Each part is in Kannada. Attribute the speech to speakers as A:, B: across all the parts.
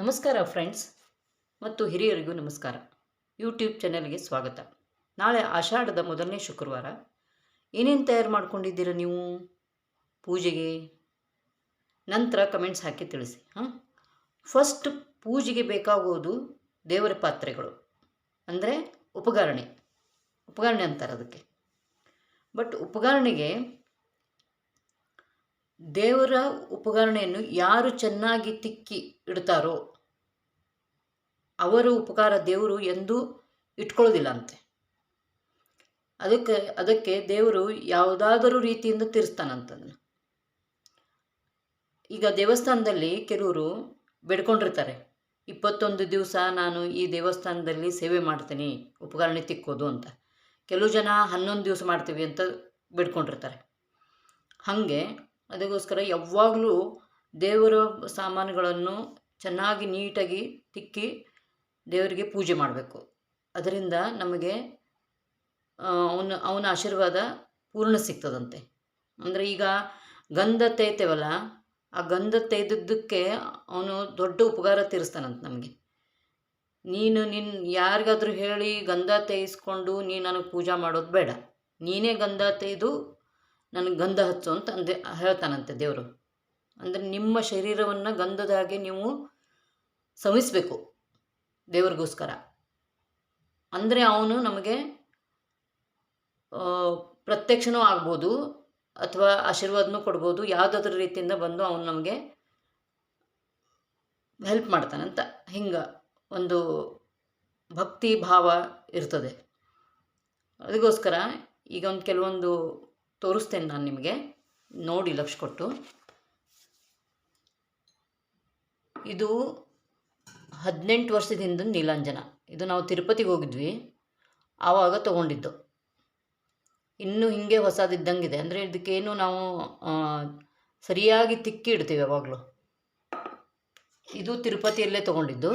A: ನಮಸ್ಕಾರ ಫ್ರೆಂಡ್ಸ್ ಮತ್ತು ಹಿರಿಯರಿಗೂ ನಮಸ್ಕಾರ. ಯೂಟ್ಯೂಬ್ ಚಾನೆಲ್ಗೆ ಸ್ವಾಗತ. ನಾಳೆ ಆಷಾಢದ ಮೊದಲನೇ ಶುಕ್ರವಾರ. ಏನೇನು ತಯಾರು ಮಾಡ್ಕೊಂಡಿದ್ದೀರಾ ನೀವು ಪೂಜೆಗೆ? ನಂತರ ಕಮೆಂಟ್ಸ್ ಹಾಕಿ ತಿಳಿಸಿ. ಫಸ್ಟ್ ಪೂಜೆಗೆ ಬೇಕಾಗುವುದು ದೇವರ ಪಾತ್ರೆಗಳು, ಅಂದರೆ ಉಪಕರಣೆ ಅಂತಾರೆ ಅದಕ್ಕೆ. ಬಟ್ ಉಪಕರಣೆಗೆ ದೇವರ ಉಪಕರಣೆಯನ್ನು ಯಾರು ಚೆನ್ನಾಗಿ ತಿಕ್ಕಿ ಇಡ್ತಾರೋ ಅವರ ಉಪಕಾರ ದೇವರು ಎಂದೂ ಇಟ್ಕೊಳ್ಳೋದಿಲ್ಲ ಅಂತೆ. ಅದಕ್ಕೆ ದೇವರು ಯಾವುದಾದರೂ ರೀತಿಯಿಂದ ತೀರಿಸ್ತಾನಂತದನ್ನು. ಈಗ ದೇವಸ್ಥಾನದಲ್ಲಿ ಕೆಲವರು ಬೇಡ್ಕೊಂಡಿರ್ತಾರೆ, 21 ದಿವಸ ನಾನು ಈ ದೇವಸ್ಥಾನದಲ್ಲಿ ಸೇವೆ ಮಾಡ್ತೀನಿ ಉಪಕರಣೆ ತಿಕ್ಕೋದು ಅಂತ. ಕೆಲವು ಜನ 11 ದಿವಸ ಮಾಡ್ತೀವಿ ಅಂತ ಬೇಡ್ಕೊಂಡಿರ್ತಾರೆ. ಹಾಗೆ ಅದಕ್ಕೋಸ್ಕರ ಯಾವಾಗಲೂ ದೇವರ ಸಾಮಾನುಗಳನ್ನು ಚೆನ್ನಾಗಿ ನೀಟಾಗಿ ತಿಕ್ಕಿ ದೇವರಿಗೆ ಪೂಜೆ ಮಾಡಬೇಕು. ಅದರಿಂದ ನಮಗೆ ಅವನ ಆಶೀರ್ವಾದ ಪೂರ್ಣ ಸಿಗ್ತದಂತೆ. ಅಂದರೆ ಈಗ ಗಂಧ ತೇಯ್ತೇವಲ್ಲ, ಆ ಗಂಧ ತೇಯ್ದದ್ದಕ್ಕೆ ಅವನು ದೊಡ್ಡ ಉಪಕಾರ ತೀರಿಸ್ತಾನಂತೆ ನಮಗೆ. ನೀನು ಯಾರಿಗಾದ್ರೂ ಹೇಳಿ ಗಂಧ ತೇಯಿಸ್ಕೊಂಡು ನೀನು ನನಗೆ ಪೂಜೆ ಮಾಡೋದು ಬೇಡ, ನೀನೇ ಗಂಧ ತೇಯ್ದು ನನಗೆ ಗಂಧ ಹಚ್ಚು ಅಂತ ಹೇಳ್ತಾನಂತೆ ದೇವರು. ಅಂದರೆ ನಿಮ್ಮ ಶರೀರವನ್ನು ಗಂಧದ ಹಾಗೆ ನೀವು ಸವಿಸಬೇಕು ದೇವ್ರಿಗೋಸ್ಕರ. ಅಂದರೆ ಅವನು ನಮಗೆ ಪ್ರತ್ಯಕ್ಷನೂ ಆಗ್ಬೋದು ಅಥವಾ ಆಶೀರ್ವಾದನೂ ಕೊಡ್ಬೋದು. ಯಾವುದಾದ್ರೂ ರೀತಿಯಿಂದ ಬಂದು ಅವನು ನಮಗೆ ಹೆಲ್ಪ್ ಮಾಡ್ತಾನಂತ ಹಿಂಗೆ ಒಂದು ಭಕ್ತಿ ಭಾವ ಇರ್ತದೆ. ಅದಕ್ಕೋಸ್ಕರ ಈಗ ಕೆಲವೊಂದು ತೋರಿಸ್ತೇನೆ ನಾನು ನಿಮಗೆ, ನೋಡಿ ಲಕ್ಷ ಕೊಟ್ಟು. ಇದು 18 ವರ್ಷದ ಹಿಂದೆ ನೀಲಾಂಜನ. ಇದು ನಾವು ತಿರುಪತಿಗೆ ಹೋಗಿದ್ವಿ, ಆವಾಗ ತೊಗೊಂಡಿದ್ದು. ಇನ್ನೂ ಹೀಗೆ ಹೊಸದಿದ್ದಂಗಿದೆ. ಅಂದರೆ ಇದಕ್ಕೇನು ನಾವು ಸರಿಯಾಗಿ ತಿಕ್ಕಿ ಇಡ್ತೀವಿ ಯಾವಾಗಲೂ. ಇದು ತಿರುಪತಿಯಲ್ಲೇ ತೊಗೊಂಡಿದ್ದು.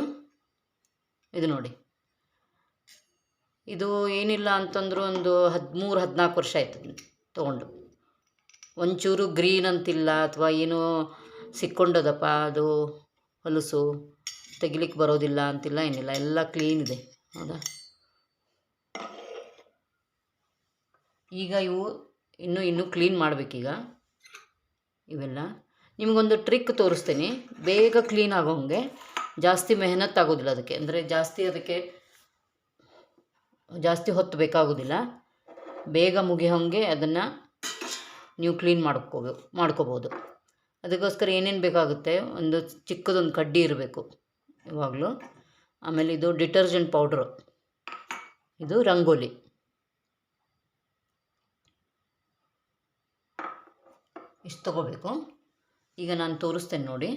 A: ಇದು ನೋಡಿ, ಇದು ಏನಿಲ್ಲ ಅಂತಂದ್ರೂ ಒಂದು 13-14 ವರ್ಷ ಆಯ್ತು ತೊಗೊಂಡು. ಒಂಚೂರು ಗ್ರೀನ್ ಅಂತಿಲ್ಲ ಅಥವಾ ಏನೋ ಸಿಕ್ಕೊಂಡದಪ್ಪ ಅದು ಹೊಲಸು ತೆಗಿಲಿಕ್ಕೆ ಬರೋದಿಲ್ಲ ಅಂತಿಲ್ಲ, ಏನಿಲ್ಲ, ಎಲ್ಲ ಕ್ಲೀನ್ ಇದೆ. ಹೌದಾ? ಈಗ ಇವು ಇನ್ನೂ ಕ್ಲೀನ್ ಮಾಡಬೇಕೀಗ ಇವೆಲ್ಲ. ನಿಮಗೊಂದು ಟ್ರಿಕ್ ತೋರಿಸ್ತೀನಿ, ಬೇಗ ಕ್ಲೀನ್ ಆಗೋಂಗೆ. ಜಾಸ್ತಿ ಮೆಹನತ್ ಆಗೋದಿಲ್ಲ ಅದಕ್ಕೆ, ಅಂದರೆ ಜಾಸ್ತಿ ಹೊತ್ತು ಬೇಕಾಗೋದಿಲ್ಲ. ಬೇಗ ಮುಗಿಯೋಂಗೆ ಅದನ್ನು ನೀವು ಕ್ಲೀನ್ ಮಾಡ್ಕೋಬೋದು. ಅದಕ್ಕೋಸ್ಕರ ಏನೇನು ಬೇಕಾಗುತ್ತೆ, ಒಂದು ಚಿಕ್ಕದೊಂದು ಕಡ್ಡಿ ಇರಬೇಕು ಯಾವಾಗಲೂ. ಆಮೇಲೆ ಇದು ಡಿಟರ್ಜೆಂಟ್ ಪೌಡ್ರು, ಇದು ರಂಗೋಲಿ, ಇಷ್ಟು ತಗೋಬೇಕು. ಈಗ ನಾನು ತೋರಿಸ್ತೇನೆ ನೋಡಿ.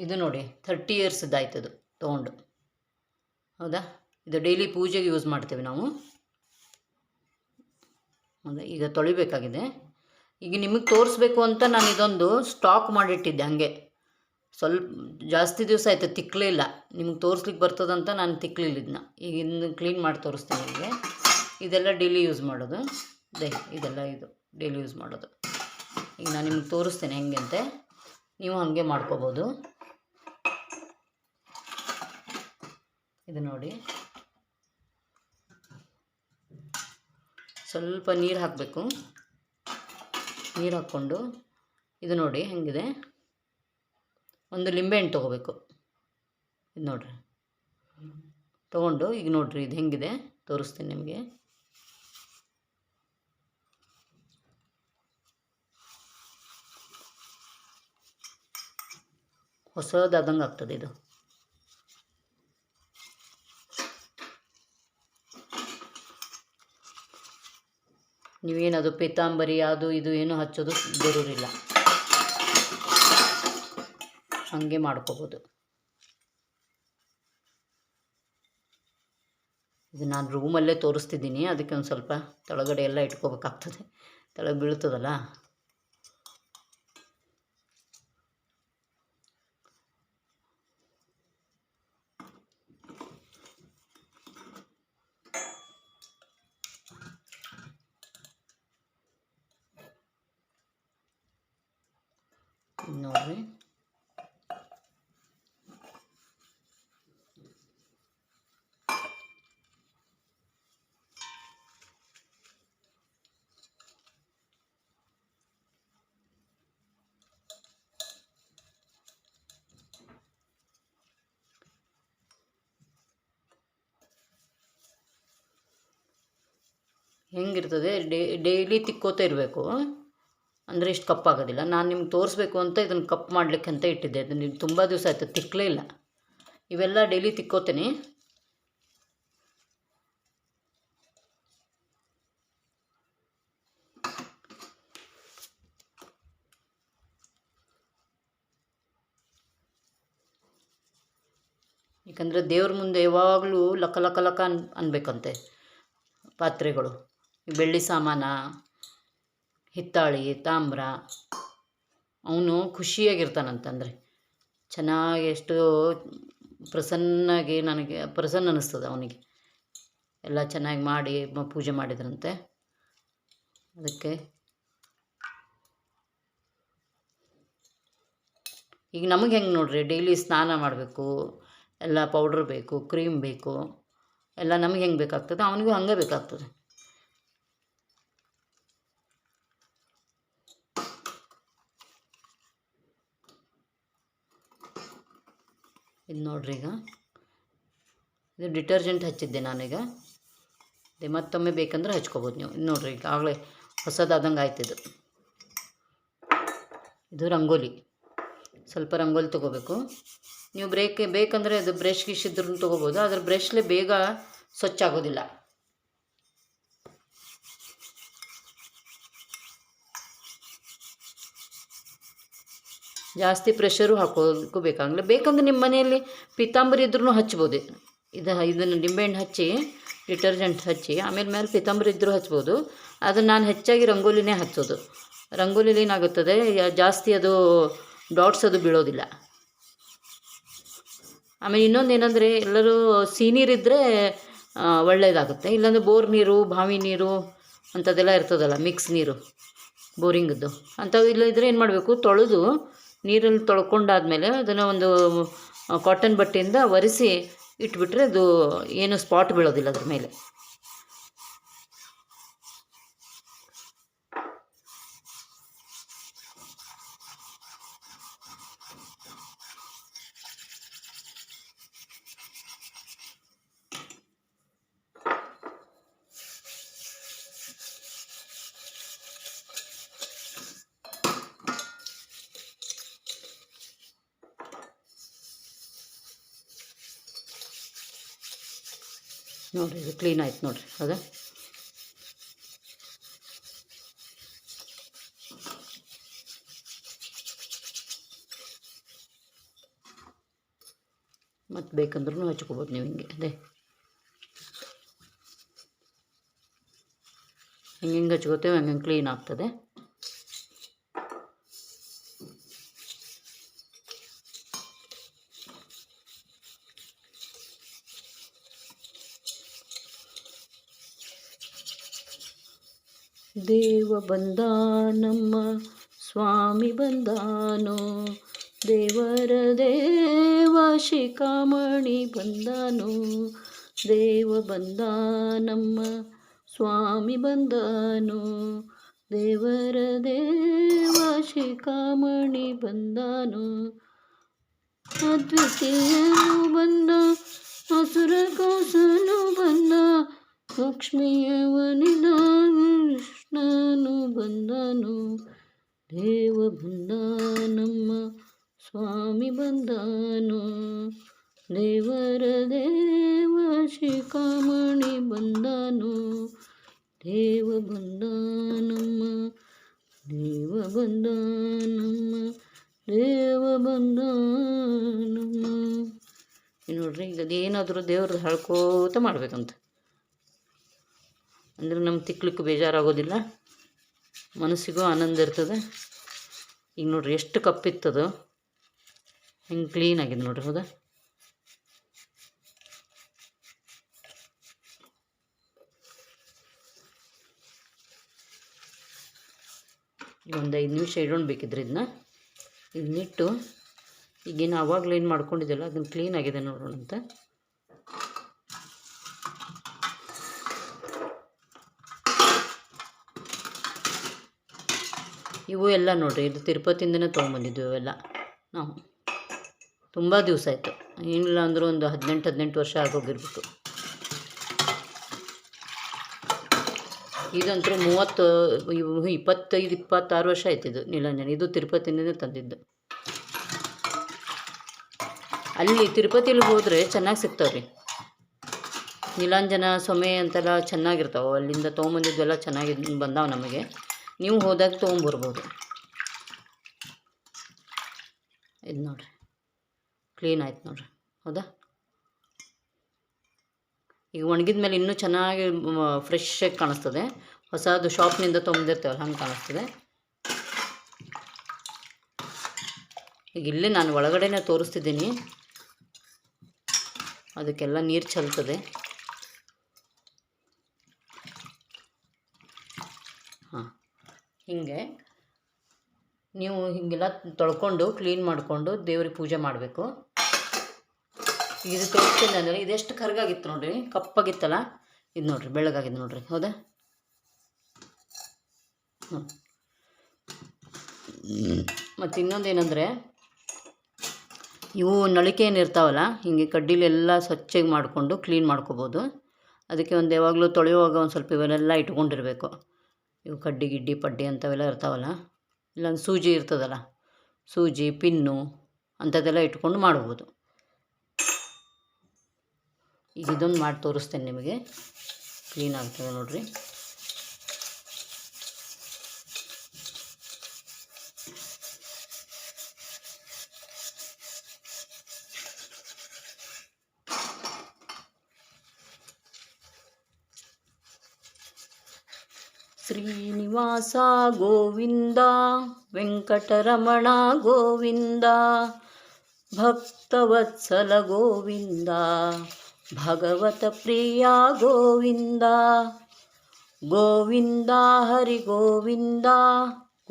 A: ಇದು ನೋಡಿ 30 ಇಯರ್ಸ್ದಾಯ್ತದು ತೊಗೊಂಡು. ಹೌದಾ? ಇದು ಡೈಲಿ ಪೂಜೆಗೆ ಯೂಸ್ ಮಾಡ್ತೀವಿ ನಾವು. ಹೌದಾ? ಈಗ ತೊಳಿಬೇಕಾಗಿದೆ. ಈಗ ನಿಮಗೆ ತೋರಿಸ್ಬೇಕು ಅಂತ ನಾನು ಇದೊಂದು ಸ್ಟಾಕ್ ಮಾಡಿಟ್ಟಿದ್ದೆ. ಹಾಗೆ ಸ್ವಲ್ಪ ಜಾಸ್ತಿ ದಿವಸ ಆಯಿತು, ತಿಕ್ಕಲೇ ಇಲ್ಲ. ನಿಮಗೆ ತೋರಿಸ್ಲಿಕ್ಕೆ ಬರ್ತದಂತ ನಾನು ತಿಕ್ಕಲಿಲ್ಲ ಇದನ್ನ. ಈಗ ಇನ್ನು ಕ್ಲೀನ್ ಮಾಡಿ ತೋರಿಸ್ತೀನಿ ನಿಮಗೆ. ಇದೆಲ್ಲ ಡೈಲಿ ಯೂಸ್ ಮಾಡೋದು. ಇದೆಲ್ಲ ಇದು ಡೈಲಿ ಯೂಸ್ ಮಾಡೋದು. ಈಗ ನಾನು ನಿಮಗೆ ತೋರಿಸ್ತೇನೆ ಹೆಂಗೆ ಅಂತೆ, ನೀವು ಹಾಗೆ ಮಾಡ್ಕೋಬೋದು. ಇದು ನೋಡಿ, ಸ್ವಲ್ಪ ನೀರು ಹಾಕಬೇಕು. ನೀರು ಹಾಕ್ಕೊಂಡು ಇದು ನೋಡಿ ಹೆಂಗಿದೆ, ಒಂದು ಲಿಂಬೆಹಣ್ಣು ತೊಗೋಬೇಕು. ಇದು ನೋಡಿರಿ, ತೊಗೊಂಡು ಈಗ ನೋಡಿರಿ ಇದು ಹೆಂಗಿದೆ ತೋರಿಸ್ತೀನಿ ನಿಮಗೆ. ಹೊಸದಾದಂಗೆ ಆಗ್ತದೆ ಇದು. ನೀವೇನದು ಪೀತಾಂಬರಿ ಅದು ಇದು ಏನು ಹಚ್ಚೋದು ಜರೂರಿಲ್ಲ, ಹಾಗೆ ಮಾಡ್ಕೋಬೋದು. ಇದು ನಾನು ರೂಮಲ್ಲೇ ತೋರಿಸ್ತಿದ್ದೀನಿ, ಅದಕ್ಕೆ ಒಂದು ಸ್ವಲ್ಪ ಕೆಳಗಡೆ ಎಲ್ಲ ಇಟ್ಕೋಬೇಕಾಗ್ತದೆ, ಕೆಳಗೆ ಬೀಳ್ತದಲ್ಲ. ನೋಡಿರಿ, ಹೆಂಗಿರ್ತದೆ ಡೈಲಿ ತಿಕ್ಕೋತಾ ಇರಬೇಕು. ಅಂದರೆ ಇಷ್ಟು ಕಪ್ಪಾಗೋದಿಲ್ಲ. ನಾನು ನಿಮ್ಗೆ ತೋರಿಸ್ಬೇಕು ಅಂತ ಇದನ್ನು ಕಪ್ ಮಾಡಲಿಕ್ಕೆ ಅಂತ ಇಟ್ಟಿದ್ದೆ. ಅದು ನೀವು ತುಂಬ ದಿವಸ ಆಯಿತು ತಿಕ್ಕಲೇ ಇಲ್ಲ. ಇವೆಲ್ಲ ಡೈಲಿ ತಿಕ್ಕೋತೀನಿ. ಯಾಕಂದರೆ ದೇವ್ರ ಮುಂದೆ ಯಾವಾಗಲೂ ಲಕ ಲಕ ಲಕ ಅನ್ಬೇಕಂತೆ ಪಾತ್ರೆಗಳು. ಬೆಳ್ಳಿ ಸಾಮಾನ, ಹಿತ್ತಾಳಿ, ತಾಮ್ರ, ಅವನು ಖುಷಿಯಾಗಿರ್ತಾನಂತಂದರೆ ಚೆನ್ನಾಗಿ ಎಷ್ಟು ಪ್ರಸನ್ನಾಗಿ ನನಗೆ ಪ್ರಸನ್ನ ಅನ್ನಿಸ್ತದೆ ಅವನಿಗೆ. ಎಲ್ಲ ಚೆನ್ನಾಗಿ ಮಾಡಿ ಪೂಜೆ ಮಾಡಿದ್ರಂತೆ. ಅದಕ್ಕೆ ಈಗ ನಮಗೆ ಹೆಂಗೆ ನೋಡ್ರಿ, ಡೈಲಿ ಸ್ನಾನ ಮಾಡಬೇಕು, ಎಲ್ಲ ಪೌಡ್ರ್ ಬೇಕು, ಕ್ರೀಮ್ ಬೇಕು, ಎಲ್ಲ ನಮಗೆ ಹೆಂಗೆ ಬೇಕಾಗ್ತದೆ ಅವನಿಗೂ ಹಂಗೆ ಬೇಕಾಗ್ತದೆ. ಇದು ನೋಡ್ರಿ, ಈಗ ಇದು ಡಿಟರ್ಜೆಂಟ್ ಹಚ್ಚಿದ್ದೆ ನಾನೀಗ. ಅದೇ ಮತ್ತೊಮ್ಮೆ ಬೇಕಂದ್ರೆ ಹಚ್ಕೋಬೋದು ನೀವು. ಇದು ನೋಡ್ರಿ, ಈಗ ಆಗಲೇ ಹೊಸದಾದಂಗೆ ಆಯ್ತಿದ್ದು. ಇದು ರಂಗೋಲಿ, ಸ್ವಲ್ಪ ರಂಗೋಲಿ ತೊಗೋಬೇಕು. ನೀವು ಬೇಕಂದರೆ ಅದು ಬ್ರಷ್ ಗಿಶ್ ಇದ್ರೂ ತೊಗೋಬೋದು. ಆದರೆ ಬ್ರಷ್ಲೆ ಬೇಗ ಸ್ವಚ್ಛ ಆಗೋದಿಲ್ಲ. ಜಾಸ್ತಿ ಪ್ರೆಷರು ಹಾಕೋದಕ್ಕೂ ಬೇಕಾಗಲ್ಲ. ಬೇಕಂದ್ರೆ ನಿಮ್ಮ ಮನೆಯಲ್ಲಿ ಪಿತಾಂಬರಿ ಇದ್ರೂ ಹಚ್ಬೋದು. ಇದನ್ನು ನಿಂಬೆಹಣ್ಣು ಹಚ್ಚಿ, ಡಿಟರ್ಜೆಂಟ್ ಹಚ್ಚಿ, ಆಮೇಲೆ ಮೇಲೆ ಪಿತಾಂಬರಿ ಇದ್ದರೂ ಹಚ್ಬೋದು. ಅದನ್ನು ನಾನು ಹೆಚ್ಚಾಗಿ ರಂಗೋಲಿನೇ ಹಚ್ಚೋದು. ರಂಗೋಲಿಲಿ ಏನಾಗುತ್ತದೆ, ಜಾಸ್ತಿ ಅದು ಡಾಟ್ಸ್ ಅದು ಬೀಳೋದಿಲ್ಲ. ಆಮೇಲೆ ಇನ್ನೊಂದು ಏನಂದರೆ, ಎಲ್ಲರೂ ನೀರಿದ್ದರೆ ಒಳ್ಳೆಯದಾಗುತ್ತೆ. ಇಲ್ಲಾಂದರೆ ಬೋರ್ ನೀರು, ಬಾವಿ ನೀರು ಅಂಥದ್ದೆಲ್ಲ ಇರ್ತದಲ್ಲ, ಮಿಕ್ಸ್ ನೀರು, ಬೋರಿಂಗದ್ದು ಅಂಥವು ಇಲ್ಲದಿದ್ದರೆ ಏನು ಮಾಡಬೇಕು, ತೊಳೆದು ನೀರಲ್ಲಿ ತೊಳ್ಕೊಂಡಾದ್ಮೇಲೆ ಅದನ್ನು ಒಂದು ಕಾಟನ್ ಬಟ್ಟೆಯಿಂದ ಒರೆಸಿ ಇಟ್ಬಿಟ್ರೆ ಅದು ಏನು ಸ್ಪಾಟ್ ಬೀಳೋದಿಲ್ಲ ಅದ್ರ ಮೇಲೆ. ನೋಡಿರಿ, ಇದು ಕ್ಲೀನ್ ಆಯ್ತು ನೋಡಿರಿ. ಹೌದಾ, ಮತ್ತು ಬೇಕಂದ್ರೂ ಹಚ್ಕೋಬೋದು ನೀವು ಹಿಂಗೆ. ಅದೇ ಹಿಂಗೆ ಹಚ್ಕೋತೇವೆ, ಹಂಗೆ ಕ್ಲೀನ್ ಆಗ್ತದೆ. ದೇವ ಬಂದ ನಮ್ಮ ಸ್ವಾಮಿ ಬಂದಾನೋ, ದೇವರ ದೇವ ಶಿಖಾಮಣಿ ಬಂದಾನೋ. ದೇವ ಬಂದ ನಮ್ಮ ಸ್ವಾಮಿ ಬಂದಾನೋ, ದೇವರ ದೇವ ಶಿಖಾಮಣಿ ಬಂದಾನೋ. ಅದ್ವಿತೀಯನು ಬಂದ, ಅಸುರ ಕೌಸನು ಬಂದ, ಲಕ್ಷ್ಮಿಯವನಿದ ಕೃಷ್ಣನು ಬಂದನು. ದೇವ ಬಂದ ನಮ್ಮ ಸ್ವಾಮಿ ಬಂದನು, ದೇವರ ದೇವ ಶಿಖಾಮಣಿ ಬಂದನು. ದೇವ ಬಂದ ನಮ್ಮ, ದೇವ ಬಂದ ನಮ್ಮ, ದೇವ ಬಂದ ನಮ್ಮ. ನೋಡ್ರಿ, ಈಗ ಅದೇನಾದರೂ ದೇವ್ರದ್ದು ಹೇಳ್ಕೋತ ಮಾಡ್ಬೇಕಂತ, ಅಂದರೆ ನಮ್ಗೆ ತಿಕ್ಲಿಕ್ಕೆ ಬೇಜಾರಾಗೋದಿಲ್ಲ, ಮನಸ್ಸಿಗೂ ಆನಂದ ಇರ್ತದೆ. ಈಗ ನೋಡ್ರಿ ಎಷ್ಟು ಕಪ್ಪಿತ್ತದು, ಹಿಂಗೆ ಕ್ಲೀನ್ ಆಗಿದೆ ನೋಡ್ರಿ. ಹೌದಾ, ಈಗ ಒಂದು 5 ನಿಮಿಷ ಇಡೋಣ ಬೇಕಿದ್ರೆ ಇದನ್ನ. ಇದನ್ನಿಟ್ಟು ಈಗೇನು ಆವಾಗಲೇ ಏನು ಮಾಡ್ಕೊಂಡಿದ್ದೆಲ್ಲ ಅದನ್ನು ಕ್ಲೀನಾಗಿದೆ ನೋಡೋಣ ಅಂತ. ಇವು ಎಲ್ಲ ನೋಡಿರಿ, ಇದು ತಿರುಪತಿಯಿಂದನೇ ತೊಗೊಂಬಂದಿದ್ದು ಇವೆಲ್ಲ ನಾವು. ತುಂಬ ದಿವಸ ಆಯಿತು, ಏನಿಲ್ಲ ಅಂದರೂ ಒಂದು 18 ವರ್ಷ ಆಗೋಗಿರ್ಬೇಕು. ಇದಂತೂ 25-26 ವರ್ಷ ಆಯ್ತಿದ್ದು ನೀಲಾಂಜನ. ಇದು ತಿರುಪತಿಯಿಂದನೇ ತಂದಿದ್ದು. ಅಲ್ಲಿ ತಿರುಪತಿಲಿ ಹೋದರೆ ಚೆನ್ನಾಗಿ ಸಿಗ್ತಾವೆ ರೀ ನೀಲಾಂಜನ ಸೊಮೆ ಅಂತೆಲ್ಲ ಚೆನ್ನಾಗಿರ್ತಾವೆ. ಅಲ್ಲಿಂದ ತೊಗೊಂಬಂದಿದ್ದೆಲ್ಲ ಚೆನ್ನಾಗಿ ಬಂದಾವೆ ನಮಗೆ. ನೀವು ಹೋದಾಗ ತೊಗೊಂಬರ್ಬೋದು. ಇದು ನೋಡಿರಿ, ಕ್ಲೀನ್ ಆಯ್ತು ನೋಡಿರಿ. ಹೌದಾ? ಈಗ ಒಣಗಿದ ಮೇಲೆ ಇನ್ನೂ ಚೆನ್ನಾಗಿ ಫ್ರೆಶ್ಶಾಗಿ ಕಾಣಿಸ್ತದೆ. ಹೊಸದು ಶಾಪ್ನಿಂದ ತೊಗೊಂಡಿರ್ತೇವಲ್ಲ ಹಂಗೆ ಕಾಣಿಸ್ತದೆ. ಈಗ ಇಲ್ಲೇ ನಾನು ಒಳಗಡೆನೇ ತೋರಿಸ್ತಿದ್ದೀನಿ, ಅದಕ್ಕೆಲ್ಲ ನೀರು ಚೆಲ್ತದೆ. ಹಾಂ, ಹೀಗೆ ನೀವು ಹೀಗೆಲ್ಲ ತೊಳ್ಕೊಂಡು ಕ್ಲೀನ್ ಮಾಡಿಕೊಂಡು ದೇವ್ರಿಗೆ ಪೂಜೆ ಮಾಡಬೇಕು. ಇದು ತೋರಿಸ್ತೀನಿ ಅಂದರೆ ಇದೆಷ್ಟು ಕರ್ಗಾಗಿತ್ತು ನೋಡಿರಿ, ಕಪ್ಪಾಗಿತ್ತಲ್ಲ. ಇದು ನೋಡಿರಿ, ಬೆಳ್ಳಗಾಗಿದೆ ನೋಡಿರಿ. ಹೌದಾ? ಹ್ಞೂ. ಮತ್ತು ಇನ್ನೊಂದೇನೆಂದರೆ, ಇವು ನಳಿಕೆ ಏನಿರ್ತಾವಲ್ಲ, ಹೀಗೆ ಕಡ್ಡಿಲೆಲ್ಲ ಸ್ವಚ್ಛಗೆ ಮಾಡಿಕೊಂಡು ಕ್ಲೀನ್ ಮಾಡ್ಕೋಬೋದು. ಅದಕ್ಕೆ ಒಂದು ಯಾವಾಗಲೂ ತೊಳೆಯುವಾಗ ಒಂದು ಸ್ವಲ್ಪ ಇವೆಲ್ಲ ಇಟ್ಕೊಂಡಿರಬೇಕು. ಇವು ಕಡ್ಡಿ ಗಿಡ್ಡಿ ಪಡ್ಡಿ ಅಂಥವೆಲ್ಲ ಇರ್ತಾವಲ್ಲ, ಇಲ್ಲೊಂದು ಸೂಜಿ ಇರ್ತದಲ್ಲ, ಸೂಜಿ ಪಿನ್ನು ಅಂಥದ್ದೆಲ್ಲ ಇಟ್ಕೊಂಡು ಮಾಡ್ಬೋದು. ಈಗ ಇದೊಂದು ಮಾಡಿ ತೋರಿಸ್ತೇನೆ ನಿಮಗೆ, ಕ್ಲೀನ್ ಆಗ್ತದೆ ನೋಡಿರಿ. ಶ್ರೀನಿವಾಸ ಗೋವಿಂದ, ವೆಂಕಟರಮಣ ಗೋವಿಂದ, ಭಕ್ತವತ್ಸಲ ಗೋವಿಂದ, ಭಗವತ ಪ್ರಿಯ ಗೋವಿಂದ, ಗೋವಿಂದ ಹರಿ ಗೋವಿಂದ,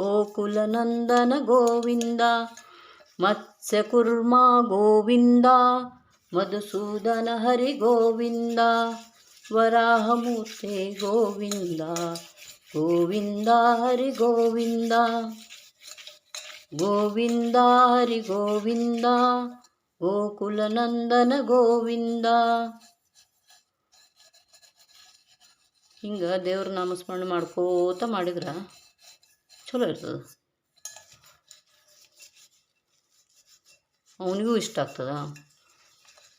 A: ಗೋಕುಲನಂದನ ಗೋವಿಂದ, ಮತ್ಸ್ಯಕುರ್ಮ ಗೋವಿಂದ, ಮಧುಸೂದನ ಹರಿ ಗೋವಿಂದ, ವರಾಹಮೂರ್ತಿ ಗೋವಿಂದ, ಗೋವಿಂದ ಹರಿ ಗೋವಿಂದ, ಗೋವಿಂದ ಹರಿ ಗೋವಿಂದ, ಗೋಕುಲನಂದನ ಗೋವಿಂದ. ಹಿಂಗೆ ದೇವ್ರ ನಾಮಸ್ಮರಣೆ ಮಾಡ್ಕೋತ ಮಾಡಿದ್ರೆ ಚಲೋ ಇರ್ತದೆ. ಅವನಿಗೂ ಇಷ್ಟ ಆಗ್ತದ,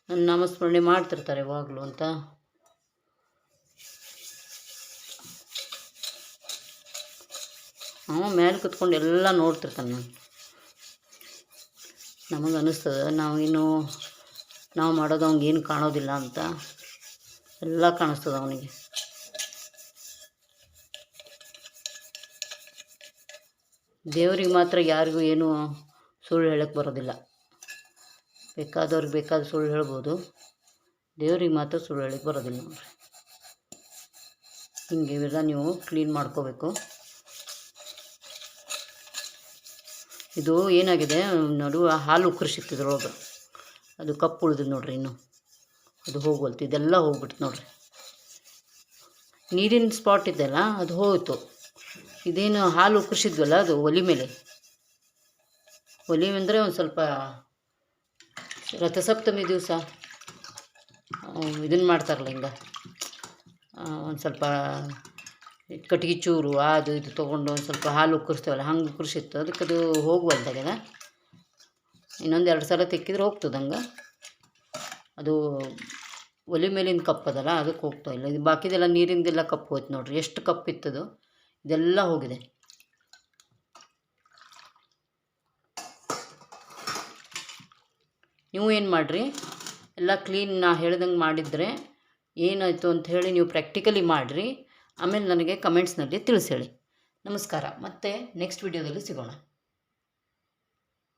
A: ನನ್ನ ನಾಮಸ್ಮರಣೆ ಮಾಡ್ತಿರ್ತಾರೆ ಯಾವಾಗಲೂ ಅಂತ. ಅವ ಮೇಲೆ ಕುತ್ಕೊಂಡು ಎಲ್ಲ ನೋಡ್ತಿರ್ತಾನೆ. ನಮಗೆ ಅನ್ನಿಸ್ತದೆ ನಾವು ಮಾಡೋದು ಅವ್ನಿಗೇನು ಕಾಣೋದಿಲ್ಲ ಅಂತ. ಎಲ್ಲ ಕಾಣಿಸ್ತದೆ ಅವನಿಗೆ. ದೇವ್ರಿಗೆ ಮಾತ್ರ ಯಾರಿಗೂ ಏನು ಸುಳ್ಳು ಹೇಳಕ್ಕೆ ಬರೋದಿಲ್ಲ. ಬೇಕಾದವ್ರಿಗೆ ಬೇಕಾದ ಸುಳ್ಳು ಹೇಳ್ಬೋದು, ದೇವ್ರಿಗೆ ಮಾತ್ರ ಸುಳ್ಳು ಹೇಳಕ್ಕೆ ಬರೋದಿಲ್ಲ ನೋಡ್ರಿ. ಹಿಂಗೆ ಇವೆಲ್ಲ ನೀವು ಕ್ಲೀನ್ ಮಾಡ್ಕೋಬೇಕು. ಇದು ಏನಾಗಿದೆ, ನಡುವ ಹಾಲು ಉಕ್ಕರಿ ಸಿಕ್ತಿದ್ರೊಳಗೆ, ಅದು ಕಪ್ಪು ಉಳಿದಿದ್ದು ನೋಡ್ರಿ. ಇನ್ನು ಅದು ಹೋಗ್ವಲ್ತು, ಇದೆಲ್ಲ ಹೋಗ್ಬಿಡ್ತು ನೋಡ್ರಿ. ನೀರಿನ ಸ್ಪಾಟ್ ಇದೆಯಲ್ಲ ಅದು ಹೋಯಿತು. ಇದೇನು ಹಾಲು ಉಕ್ಕರಿಸಿದ್ವಲ್ಲ ಅದು ಒಲೆ ಮೇಲೆ, ಒಲೆ ಅಂದರೆ ಒಂದು ಸ್ವಲ್ಪ ರಥಸಪ್ತಮಿ ದಿವಸ ಇದನ್ನು ಮಾಡ್ತಾರಲ್ಲ, ಹಿಂಗೆ ಒಂದು ಸ್ವಲ್ಪ ಕಟ್ಗೆ ಚೂರು ಅದು ಇದು ತೊಗೊಂಡು ಒಂದು ಸ್ವಲ್ಪ ಹಾಲು ಉಕ್ಕರಿಸ್ತೇವಲ್ಲ, ಹಂಗೆ ಉಕ್ಕರಿಸಿತ್ತು. ಅದಕ್ಕೆ ಅದು ಹೋಗುವಲ್ದಾಗ್ಯದ. ಇನ್ನೊಂದು 2 ಸಲ ತೆಕ್ಕಿದ್ರೆ ಹೋಗ್ತದೆ ಹಂಗೆ. ಅದು ಒಲೆ ಮೇಲಿಂದ ಕಪ್ಪದಲ್ಲ, ಅದಕ್ಕೆ ಹೋಗ್ತಾ ಇಲ್ಲ. ಇದು ಬಾಕಿದೆಲ್ಲ ನೀರಿಂದೆಲ್ಲ ಕಪ್ಪು ಹೋಯ್ತು ನೋಡ್ರಿ. ಎಷ್ಟು ಕಪ್ಪಿತ್ತದು ಇದೆಲ್ಲ ಹೋಗಿದೆ. ನೀವು ಏನು ಮಾಡಿರಿ, ಎಲ್ಲ ಕ್ಲೀನ್ ನಾ ಹೇಳ್ದಂಗೆ ಮಾಡಿದರೆ ಏನಾಯಿತು ಅಂಥೇಳಿ ನೀವು ಪ್ರಾಕ್ಟಿಕಲಿ ಮಾಡಿರಿ. ಆಮೇಲೆ ನನಗೆ ಕಮೆಂಟ್ಸ್ನಲ್ಲಿ ತಿಳಿಸಿ ಹೇಳಿ. ನಮಸ್ಕಾರ. ಮತ್ತೆ ನೆಕ್ಸ್ಟ್ ವಿಡಿಯೋದಲ್ಲಿ ಸಿಗೋಣ.